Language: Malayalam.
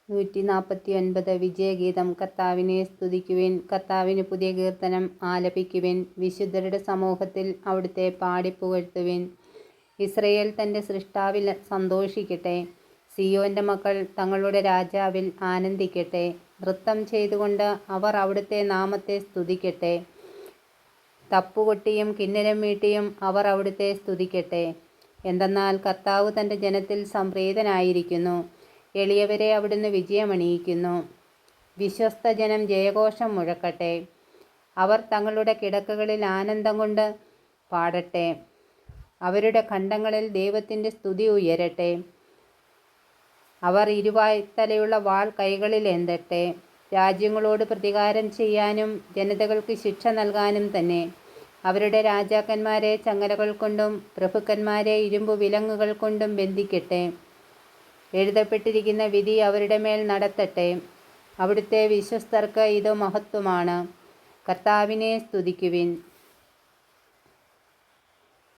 149 വിജയഗീതം. കർത്താവിനെ സ്തുതിക്കുവിൻ. കർത്താവിന് പുതിയ കീർത്തനം ആലപിക്കുവിൻ. വിശുദ്ധരുടെ സമൂഹത്തിൽ അവിടുത്തെ പാടിപ്പുകഴ്ത്തുവിൻ. ഇസ്രയേൽ തൻ്റെ സൃഷ്ടാവിൽ സന്തോഷിക്കട്ടെ. സിയോൻ്റെ മക്കൾ തങ്ങളുടെ രാജാവിൽ ആനന്ദിക്കട്ടെ. നൃത്തം ചെയ്തുകൊണ്ട് അവർ അവിടുത്തെ നാമത്തെ സ്തുതിക്കട്ടെ. തപ്പുകൊട്ടിയും കിന്നരം മീട്ടിയും അവർ അവിടുത്തെ സ്തുതിക്കട്ടെ. എന്തെന്നാൽ കർത്താവ് തൻ്റെ ജനത്തിൽ സംപ്രീതനായിരിക്കുന്നു. എളിയവരെ അവിടുന്ന് വിജയമണിയിക്കുന്നു. വിശ്വസ്ത ജനം ജയഘോഷം മുഴക്കട്ടെ. അവർ തങ്ങളുടെ കിടക്കകളിൽ ആനന്ദം കൊണ്ട് പാടട്ടെ. അവരുടെ ഖണ്ഡങ്ങളിൽ ദൈവത്തിൻ്റെ സ്തുതി ഉയരട്ടെ. അവർ ഇരുവായ്ത്തലയുള്ള വാൾ കൈകളിൽ ഏന്തട്ടെ. രാജ്യങ്ങളോട് പ്രതികാരം ചെയ്യാനും ജനതകൾക്ക് ശിക്ഷ നൽകാനും തന്നെ. അവരുടെ രാജാക്കന്മാരെ ചങ്ങലകൾ കൊണ്ടും പ്രഭുക്കന്മാരെ ഇരുമ്പു വിലങ്ങുകൾ കൊണ്ടും ബന്ധിക്കട്ടെ. എഴുതപ്പെട്ടിരിക്കുന്ന വിധി അവരുടെ മേൽ നടത്തട്ടെ. അവിടുത്തെ വിശ്വസ്തർക്ക് ഇത് മഹത്വമാണ്. കർത്താവിനെ സ്തുതിക്കുവിൻ.